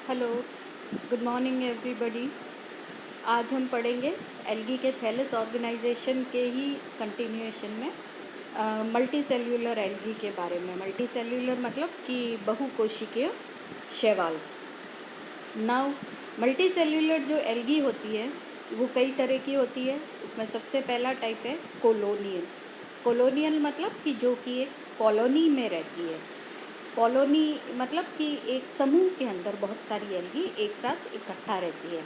Hello, good morning everybody. आज हम पढ़ेंगे एल्गी के थैलस ऑर्गेनाइजेशन के ही कंटिन्यूएशन में मल्टी सेल्यूलर एल्गी के बारे में। मल्टी सेल्यूलर मतलब कि बहुकोशिकीय शैवाल। नाउ मल्टी सेल्यूलर जो एल्गी होती है वो कई तरह की होती है। इसमें सबसे पहला टाइप है कोलोनियल। कोलोनियल मतलब कि जो कि एक कॉलोनी में रहती है। कॉलोनी मतलब कि एक समूह के अंदर बहुत सारी एल्गी एक साथ इकट्ठा रहती है,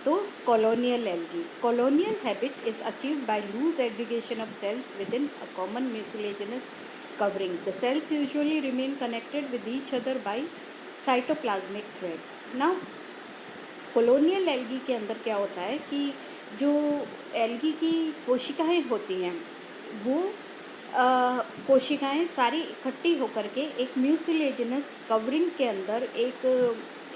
तो colonial algae. Colonial habit is achieved by loose aggregation of cells within a common mucilaginous covering. The cells usually remain connected with each other by cytoplasmic threads. Now colonial algae के अंदर क्या होता है कि जो algae की कोशिकाएं होती हैं वो कोशिकाएं सारी इकट्ठी होकर के एक म्यूसिलेजिनस कवरिंग के अंदर एक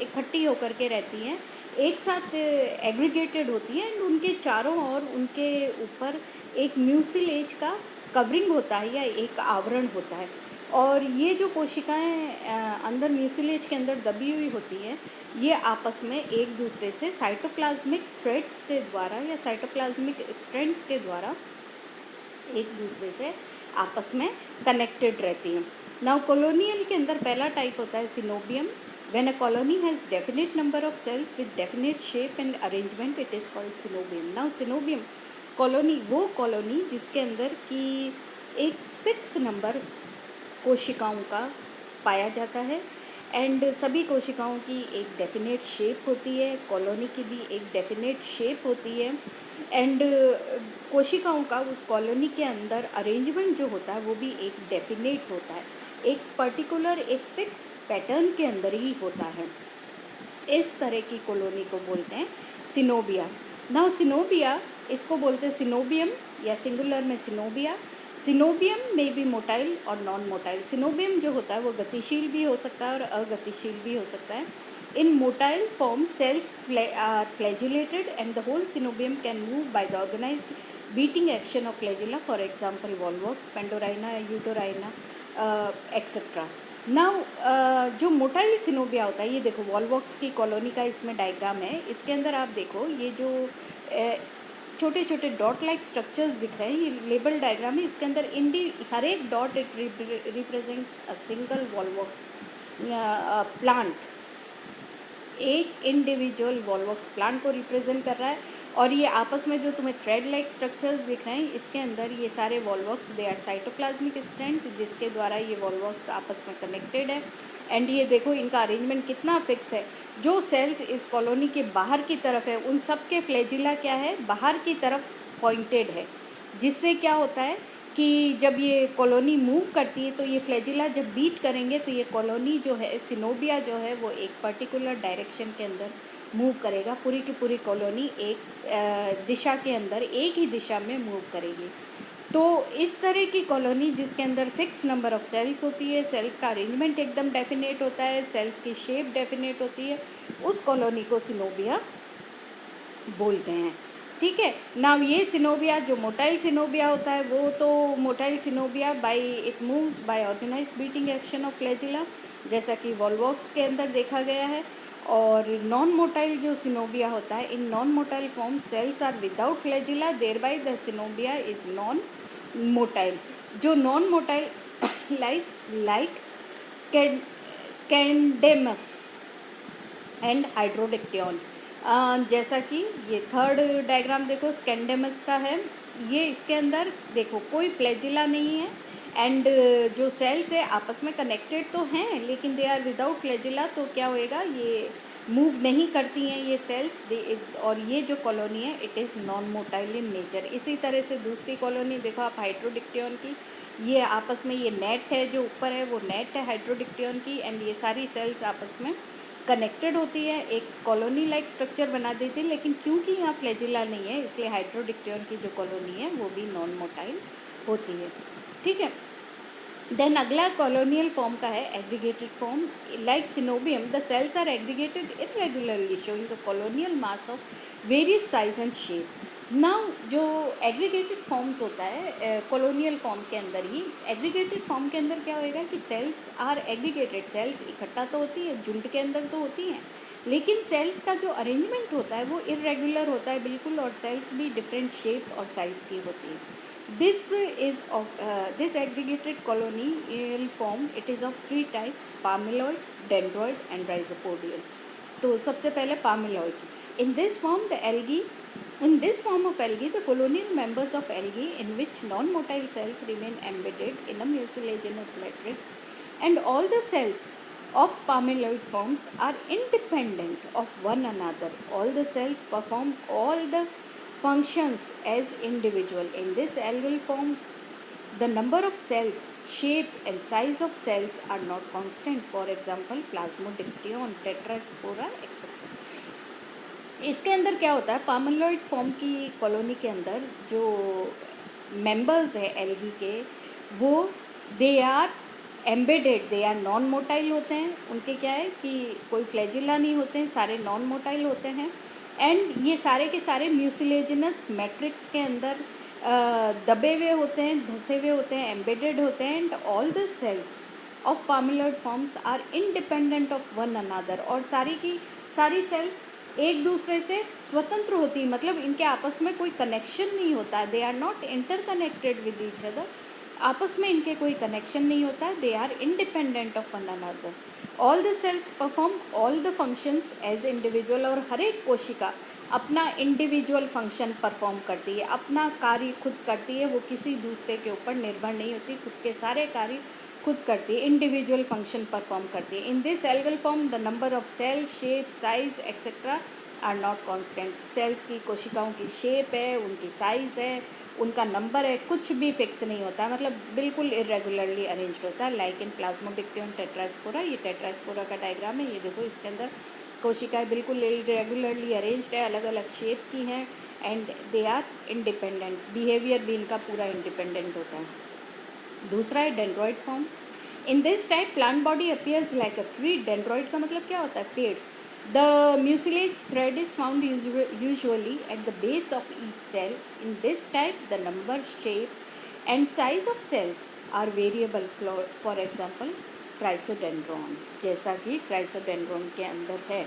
इकट्ठी होकर के रहती हैं, एक साथ एग्रीगेटेड होती हैं एंड उनके चारों ओर उनके ऊपर एक म्यूसिलेज का कवरिंग होता है या एक आवरण होता है। और ये जो कोशिकाएं अंदर म्यूसिलेज के अंदर दबी हुई होती हैं ये आपस में एक दूसरे से साइटोप्लाज्मिक थ्रेड्स के द्वारा या साइटोप्लाज्मिक स्ट्रैंड्स के द्वारा एक दूसरे से आपस में कनेक्टेड रहती हैं। नाउ कॉलोनियल के अंदर पहला टाइप होता है coenobium. When a colony has definite number of cells with definite shape and arrangement it is called coenobium. Now coenobium colony वो कॉलोनी जिसके अंदर की एक फिक्स नंबर कोशिकाओं का पाया जाता है एंड सभी कोशिकाओं की एक डेफिनेट शेप होती है, कॉलोनी की भी एक डेफिनेट शेप होती है एंड कोशिकाओं का उस कॉलोनी के अंदर अरेंजमेंट जो होता है वो भी एक डेफिनेट होता है, एक पर्टिकुलर एक फिक्स पैटर्न के अंदर ही होता है। इस तरह की कॉलोनी को बोलते हैं सिनोबिया। नाउ सिनोबिया इसको बोलते हैं सिनोबियम या सिंगुलर में सिनोबिया। सिनोबियम में भी मोटाइल और नॉन मोटाइल। सिनोबियम जो होता है वो गतिशील भी हो सकता है और अगतिशील भी हो सकता है। In motile form cells are flagellated and the whole coenobium can move by the organized beating action of flagella, for example Volvox, Pandorina, Eudorina etcetera. Now जो मोटाइल सिनोबिया होता है, ये देखो वॉल्वॉक्स की कॉलोनी का इसमें डायग्राम है। इसके अंदर आप देखो ये जो छोटे छोटे डॉट लाइक स्ट्रक्चर्स दिख रहे हैं, ये लेबल डायग्राम है। इसके अंदर हर एक dot it represents a single Volvox plant, एक इंडिविजुअल वॉल्वॉक्स प्लांट को रिप्रेजेंट कर रहा है। और ये आपस में जो तुम्हें थ्रेड लाइक स्ट्रक्चर्स दिख रहे हैं इसके अंदर ये सारे Volvox they are cytoplasmic strands जिसके द्वारा ये वॉल्वॉक्स आपस में कनेक्टेड है। एंड ये देखो इनका अरेंजमेंट कितना फिक्स है। जो सेल्स इस कॉलोनी के बाहर की तरफ है उन सब के फ्लैजिला क्या है, बाहर की तरफ पॉइंटेड है, जिससे क्या होता है कि जब ये कॉलोनी मूव करती है तो ये फ्लैजिला जब बीट करेंगे तो ये कॉलोनी जो है सिनोबिया जो है वो एक पर्टिकुलर डायरेक्शन के अंदर मूव करेगा। पूरी की पूरी कॉलोनी एक दिशा के अंदर एक ही दिशा में मूव करेगी। तो इस तरह की कॉलोनी जिसके अंदर फिक्स नंबर ऑफ सेल्स होती है, सेल्स का अरेंजमेंट एकदम डेफिनेट होता है, सेल्स की शेप डेफिनेट होती है, उस कॉलोनी को सिनोबिया बोलते हैं। ठीक है। नाउ ये सिनोबिया जो मोटाइल सिनोबिया होता है वो तो motile coenobia by it moves by organized beating action of flagella, जैसा कि वॉल्वॉक्स के अंदर देखा गया है। और नॉन मोटाइल जो सिनोबिया होता है, in non motile form cells are without flagella, thereby the coenobia is non motile. जो non motile like Scenedesmus and Hydrodictyon. जैसा कि ये थर्ड डायग्राम देखो स्कैंडेमस का है, ये इसके अंदर देखो कोई फ्लैजिला नहीं है एंड जो सेल्स है आपस में कनेक्टेड तो हैं लेकिन दे आर विदाउट फ्लैजिला, तो क्या होएगा ये मूव नहीं करती हैं ये सेल्स। और ये जो कॉलोनी है it is non motile in nature. इसी तरह से दूसरी कॉलोनी देखो आप हाइड्रोडिक्टियन की, ये आपस में ये नेट है जो ऊपर है वो नेट है हाइड्रोडिक्टियन की एंड ये सारी सेल्स आपस में कनेक्टेड होती है, एक कॉलोनी लाइक स्ट्रक्चर बना देती है। लेकिन क्योंकि यहाँ फ्लैजिला नहीं है इसलिए हाइड्रोडिक्टियन की जो कॉलोनी है वो भी नॉन मोटाइल होती है। ठीक है। देन अगला कॉलोनियल फॉर्म का है aggregated form. Like coenobium the cells are aggregated irregularly showing the colonial mass of various size and shape. Now जो एग्रीगेटेड फॉर्म्स होता है कॉलोनियल फॉर्म के अंदर ही, एग्रीगेटेड फॉर्म के अंदर क्या होएगा कि सेल्स आर एग्रीगेटेड, सेल्स इकट्ठा तो होती है, झुंड के अंदर तो होती हैं, लेकिन सेल्स का जो अरेंजमेंट होता है वो इरेगुलर होता है बिल्कुल, और सेल्स भी डिफरेंट शेप और साइज़ की होती है. This aggregated colonial form it is of 3 types: palmelloid, dendroid and rhizopodial. तो सबसे पहले palmelloid. In this form the algae In this form of algae, the colonial members of algae, in which non-motile cells remain embedded in a mucilaginous matrix, and all the cells of pameloid forms are independent of one another. All the cells perform all the functions as individual. In this algal form, the number of cells, shape and size of cells are not constant. For example, Plasmodiction, Tetraspora, etc. इसके अंदर क्या होता है, पामेलॉइड form की colony के अंदर जो members है एल्गी के, वो they are embedded, they are non motile होते हैं. उनके क्या है कि कोई फ्लैजिला नहीं होते हैं, सारे नॉन मोटाइल होते हैं. एंड ये सारे के सारे म्यूसिलेजिनस मैट्रिक्स के अंदर दबे हुए होते हैं, धसे हुए होते हैं, एम्बेडेड होते हैं. And all the cells of palmelloid forms are independent of one another. और सारी की सारी सेल्स एक दूसरे से स्वतंत्र होती है, मतलब इनके आपस में कोई कनेक्शन नहीं होता है. They are not interconnected with each other. आपस में इनके कोई कनेक्शन नहीं होता है. They are independent of one another. All the cells perform all the functions as individual. और हर एक कोशिका अपना इंडिविजुअल फंक्शन परफॉर्म करती है, अपना कार्य खुद करती है, वो किसी दूसरे के ऊपर निर्भर नहीं होती, खुद के सारे कार्य खुद करती है, इंडिविजुअल फंक्शन परफॉर्म करती है. In this algal form the number of cell, shape, size etcetera are not constant. Cells की, कोशिकाओं की शेप है, उनकी साइज़ है, उनका नंबर है, कुछ भी फिक्स नहीं होता है, मतलब बिल्कुल इरेगुलरली अरेंज्ड होता है. Like in Plasmodictyon, Tetraspora. ये टेट्रास्पोरा का डायग्राम है, ये देखो इसके अंदर कोशिकाएं बिल्कुल इरेगुलरली अरेंज्ड है, अलग अलग शेप की हैं. And they are independent. Behaviour भी इनका पूरा इंडिपेंडेंट होता है. दूसरा है dendroid forms. In this type plant body appears like a tree. Dendroid का मतलब क्या होता है, पेड़. The mucilage thread is found usually at the base of each cell. In this type the number, shape and size of cells are variable. For example Chrysodendron, जैसा कि क्राइसोडेंड्रॉन के अंदर है.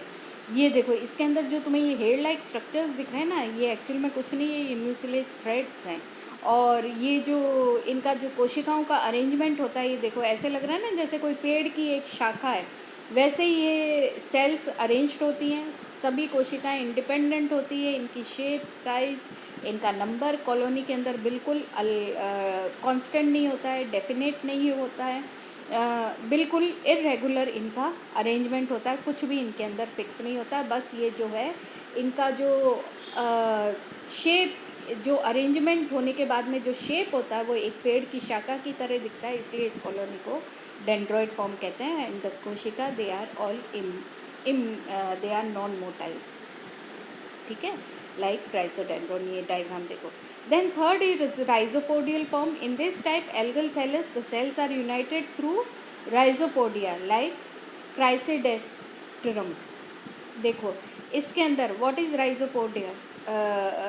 ये देखो इसके अंदर जो तुम्हें ये हेयर लाइक स्ट्रक्चर्स दिख रहे हैं ना, ये एक्चुअल में कुछ नहीं है, ये म्यूसिलेज थ्रेड्स हैं. और ये जो इनका जो कोशिकाओं का अरेंजमेंट होता है, ये देखो ऐसे लग रहा है ना जैसे कोई पेड़ की एक शाखा है, वैसे ये सेल्स अरेंज्ड होती हैं. सभी कोशिकाएं इंडिपेंडेंट होती है. इनकी शेप, साइज़, इनका नंबर कॉलोनी के अंदर बिल्कुल कांस्टेंट नहीं होता है, डेफिनेट नहीं होता है. बिल्कुल इरेगुलर इनका अरेंजमेंट होता है, कुछ भी इनके अंदर फिक्स नहीं होता है. बस ये जो है इनका जो शेप, जो अरेंजमेंट होने के बाद में जो शेप होता है वो एक पेड़ की शाखा की तरह दिखता है, इसलिए इस कॉलोनी को डेंड्रॉइड फॉर्म कहते हैं. एंड द कोशिका they are all they are non motile. ठीक है, लाइक क्राइसोडेंड्रॉन. ये डायग्राम देखो. Then third is rhizopodial form. In this type algal thallus the cells are united through rhizopodia like Chrysidiastrum. देखो इसके अंदर व्हाट इज राइजोपोडिया.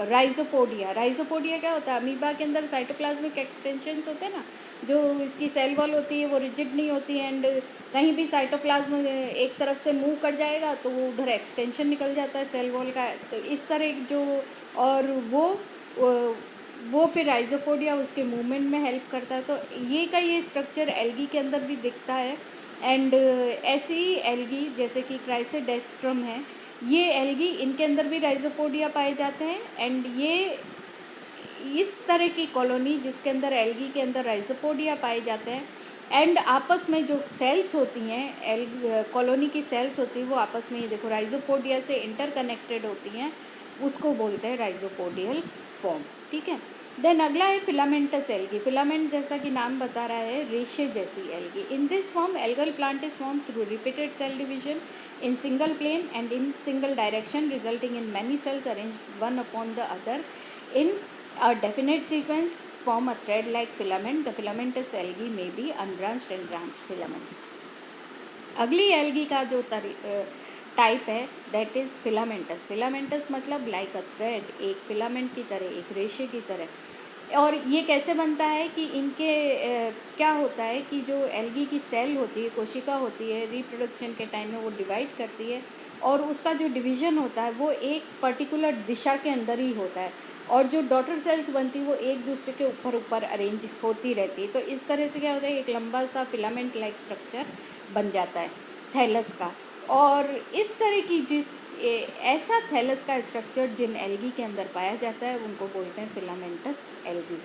राइजोपोडिया क्या होता है, अमीबा के अंदर साइटोप्लाज्मिक एक्सटेंशंस होते हैं ना, जो इसकी सेल वॉल होती है वो रिजिड नहीं होती है. एंड कहीं भी साइटोप्लाज्म एक तरफ से मूव कर जाएगा तो वो उधर एक्सटेंशन निकल जाता है सेल वॉल का. तो इस तरह जो, और वो फिर राइजोपोडिया उसके मूवमेंट में हेल्प करता है. तो ये स्ट्रक्चर एल्गी के अंदर भी दिखता है. एंड ऐसी एल्गी जैसे कि क्राइसिडेस्ट्रम है, ये एल्गी, इनके अंदर भी राइजोपोडिया पाए जाते हैं. एंड ये इस तरह की कॉलोनी जिसके अंदर एल्गी के अंदर राइजोपोडिया पाए जाते हैं, एंड आपस में जो सेल्स होती हैं, कॉलोनी की सेल्स होती है, वो आपस में, ये देखो राइजोपोडिया से इंटरकनेक्टेड होती हैं, उसको बोलते हैं राइजोपोडियल फॉर्म. ठीक है. देन अगला है फिलामेंटस एल्गी. फिलामेंट जैसा कि नाम बता रहा है, रेशे जैसी algae. In this form algal plant is form through repeated cell division in single plane and in single direction, resulting in many cells arranged one upon the other in a definite sequence form a thread like filament. The filamentous algae may be unbranched and branched filaments. अगली algae का जो type है that is filamentous. Filamentous मतलब like अ thread, एक filament की तरह, एक रेशे की तरह। और ये कैसे बनता है कि इनके क्या होता है कि जो एल्गी की सेल होती है, कोशिका होती है, रिप्रोडक्शन के टाइम में वो डिवाइड करती है और उसका जो डिवीज़न होता है वो एक पर्टिकुलर दिशा के अंदर ही होता है और जो डॉटर सेल्स बनती है वो एक दूसरे के ऊपर ऊपर अरेंज होती रहती है। तो इस तरह से क्या होता है, एक लंबा सा फिलामेंट लाइक स्ट्रक्चर बन जाता है थैलस का। और इस तरह की ऐसा थैलस का स्ट्रक्चर जिन एल्गी के अंदर पाया जाता है उनको बोलते हैं फिलामेंटस एल्गी।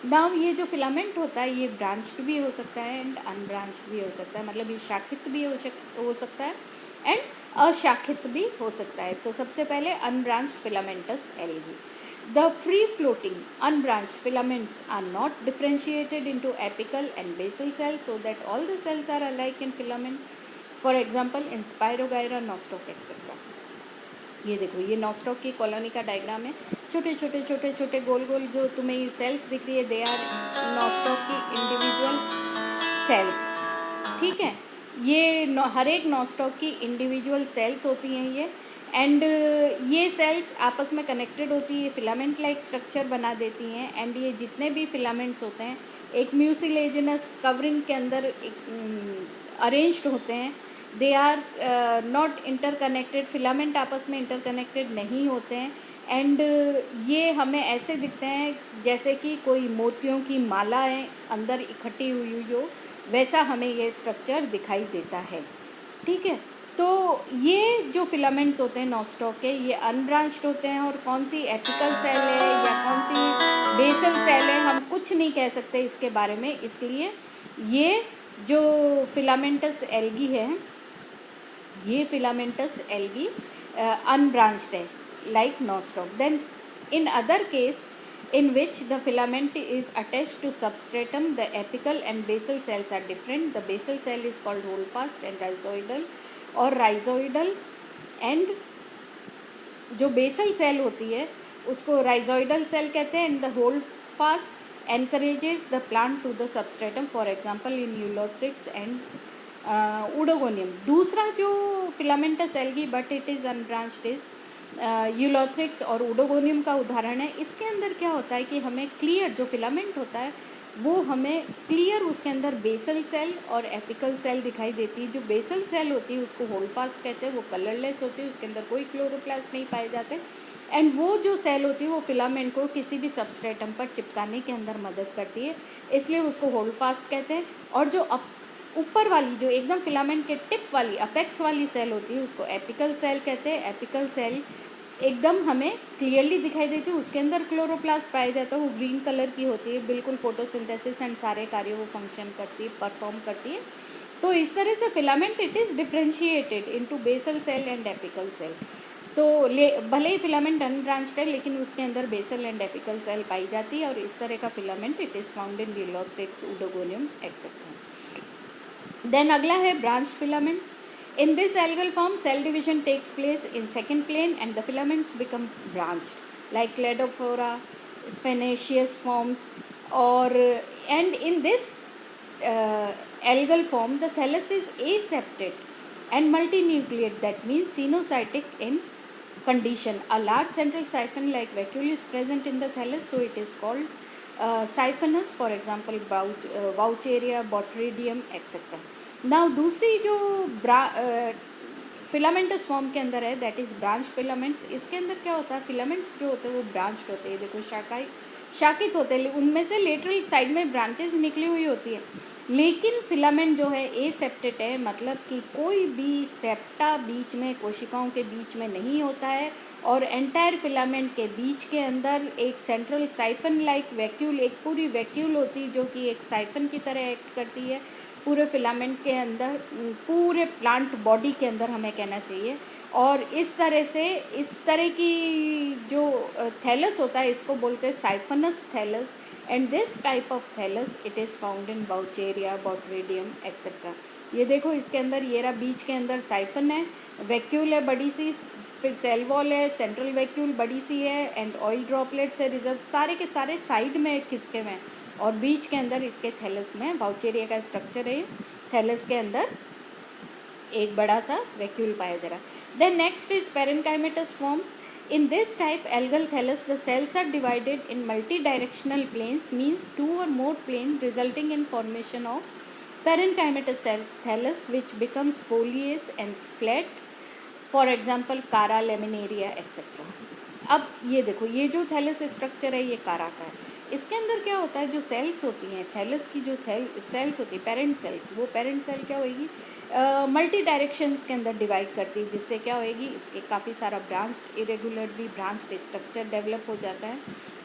नाउ ये जो फिलामेंट होता है ये ब्रांच्ड भी हो सकता है एंड अनब्रांच्ड भी हो सकता है, मतलब ये शाखित भी हो सकता है एंड अशाखित भी हो सकता है। तो सबसे पहले unbranched filamentous algae. The free floating unbranched filaments are not differentiated into apical and basal cells so that all the cells are alike in filament. For example, in Spirogyra, nostoc etc. ये देखो, ये nostoc की colony का diagram है। छोटे छोटे छोटे छोटे गोल गोल जो तुम्हें ये सेल्स दिख रही है, दे आर नॉस्टॉक की इंडिविजुअल सेल्स। ठीक है, ये हर एक नॉस्टॉक की इंडिविजुअल सेल्स होती हैं ये। एंड ये सेल्स आपस में कनेक्टेड होती है, फिलामेंट लाइक स्ट्रक्चर बना देती हैं। एंड ये जितने भी फिलामेंट्स होते हैं एक म्यूसिलेजिनस कवरिंग के अंदर अरेंज्ड होते हैं। They are not interconnected, filament आपस में इंटरकनेक्टेड नहीं होते हैं। एंड ये हमें ऐसे दिखते हैं जैसे कि कोई मोतियों की मालाएं अंदर इकट्ठी हुई हो, वैसा हमें ये स्ट्रक्चर दिखाई देता है। ठीक है, तो ये जो फिलामेंट्स होते हैं नॉस्टॉक के, ये अनब्रांच्ड होते हैं और कौन सी एपिकल सेल है या कौन सी बेसल सेल है हम कुछ नहीं कह सकते इसके बारे में। इसलिए ये जो फिलामेंटस एल्गी है, ये फिलामेंटस एल्गी अनब्रांच्ड है like Nostoc. Then in other case in which the filament is attached to substratum, the apical and basal cells are different. The basal cell is called holdfast and rhizoidal, और rhizoidal and जो basal cell होती है उसको rhizoidal cell कहते हैं। And the holdfast anchorages the plant to the substratum, for example in Ulothrix and Oedogonium. दूसरा जो filamentous algae but it is unbranched is Ulothrix और उडोगोनियम का उदाहरण है। इसके अंदर क्या होता है कि हमें क्लियर जो फिलामेंट होता है वो हमें क्लियर उसके अंदर बेसल सेल और एपिकल सेल दिखाई देती है। जो बेसल सेल होती है उसको होल्डफास्ट कहते हैं, वो कलरलेस होती है, उसके अंदर कोई क्लोरोप्लास्ट नहीं पाए जाते। एंड वो जो सेल होती है वो फिलामेंट को किसी भी सबस्ट्रेटम पर चिपकाने के अंदर मदद करती है, इसलिए उसको होल्डफास्ट कहते हैं। और जो ऊपर वाली जो एकदम फिलामेंट के टिप वाली अपेक्स वाली सेल होती है उसको एपिकल सेल कहते हैं। एपिकल सेल एकदम हमें क्लियरली दिखाई देती है, उसके अंदर क्लोरोप्लास्ट पाया जाता है, वो ग्रीन कलर की होती है, बिल्कुल फोटोसिंथेसिस एंड सारे कार्य वो फंक्शन करती है, परफॉर्म करती है। तो इस तरह से filament it is differentiated into basal cell and apical cell. तो भले ही फिलामेंट अनब्रांच्ड है लेकिन उसके अंदर बेसल एंड एपिकल सेल पाई जाती है और इस तरह का filament it is found in Ulothrix, Oedogonium etcetera. Then अगला है branch filaments. In this algal form, cell division takes place in second plane and the filaments become branched, like Cladophora, sphenaceous forms, or and in this algal form, the thallus is aseptate and multinucleate. That means cenocytic in condition. A large central siphon-like vacuole is present in the thallus, so it is called siphonous. For example, Vaucheria, Botryddium, etc. Now दूसरी जो filamentous form के अंदर है that is branch filaments. इसके अंदर क्या होता है, फिलामेंट्स जो होते हैं वो ब्रांच्ड होते हैं, देखो शाखित होते हैं, उनमें से लेटरल साइड में ब्रांचेस निकली हुई होती है। लेकिन फिलामेंट जो है एसेप्टेट है, मतलब कि कोई भी सेप्टा बीच में कोशिकाओं के बीच में नहीं होता है और एंटायर फिलामेंट के बीच के अंदर एक सेंट्रल साइफन लाइक वैक्यूल, एक पूरी वैक्यूल होती है जो कि एक साइफन की तरह एक्ट करती है पूरे फिलामेंट के अंदर, पूरे प्लांट बॉडी के अंदर हमें कहना चाहिए। और इस तरह से इस तरह की जो थैलस होता है इसको बोलते हैं siphonous thallus. And this type of thallus it is found in Vaucheria, Botrydium etcetera. ये देखो इसके अंदर ये रहा, बीच के अंदर साइफन है, वैक्यूल है बड़ी सी, फिर सेल वॉल है, सेंट्रल वैक्यूल बड़ी सी है एंड ऑयल ड्रॉपलेट्स है रिजर्व, सारे के सारे साइड में खिसके में और बीच के अंदर इसके थैलस में बाउचेरिया का स्ट्रक्चर है। थैलस के अंदर एक बड़ा सा वैक्यूल पाया जा रहा है। Then next is parenchymatous forms. In this type algal thallus, the cells are divided in multidirectional planes, means two or more planes, resulting in formation of parenchymatous thallus, which becomes foliaceous and flat. For example कारा, laminaria etcetera. अब ये देखो, ये जो thallus structure है ये कारा का है. इसके अंदर क्या होता है, जो सेल्स होती हैं थैलस की, जो सेल्स होती है पेरेंट सेल्स, वो पेरेंट सेल क्या होएगी, मल्टी डायरेक्शंस के अंदर डिवाइड करती है, जिससे क्या होएगी, इसके काफ़ी सारा branched, irregularly branched structure develop हो जाता है.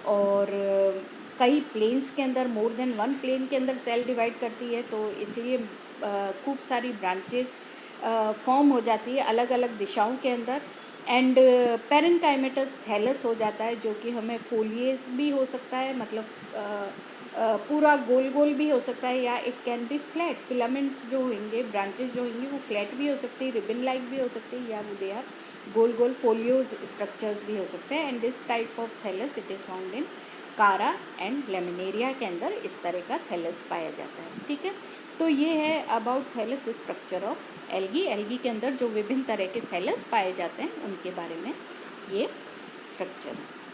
और कई प्लेन्स के अंदर, मोर देन वन प्लेन के अंदर सेल डिवाइड करती है, तो इसलिए खूब सारी ब्रांचेस फॉर्म हो जाती है अलग अलग दिशाओं के अंदर. एंड पेरेन्काइमेटस थैलस हो जाता है, जो कि हमें फोलिएज भी हो सकता है, मतलब पूरा गोल गोल भी हो सकता है, या it can be flat. Filaments जो होंगे, ब्रांचेस जो होंगी, वो फ्लैट भी हो सकती है, रिबन लाइक भी हो सकती है, या वो दे आर गोल गोल फोलियोज स्ट्रक्चर्स भी हो सकते हैं. And this type of thallus it is found in Chara and laminaria के अंदर इस तरह का थैलस पाया जाता है. ठीक है, तो ये है about thallus structure of algae. Algae के अंदर जो विभिन्न तरह के थैलस पाए जाते हैं उनके बारे में ये स्ट्रक्चर है.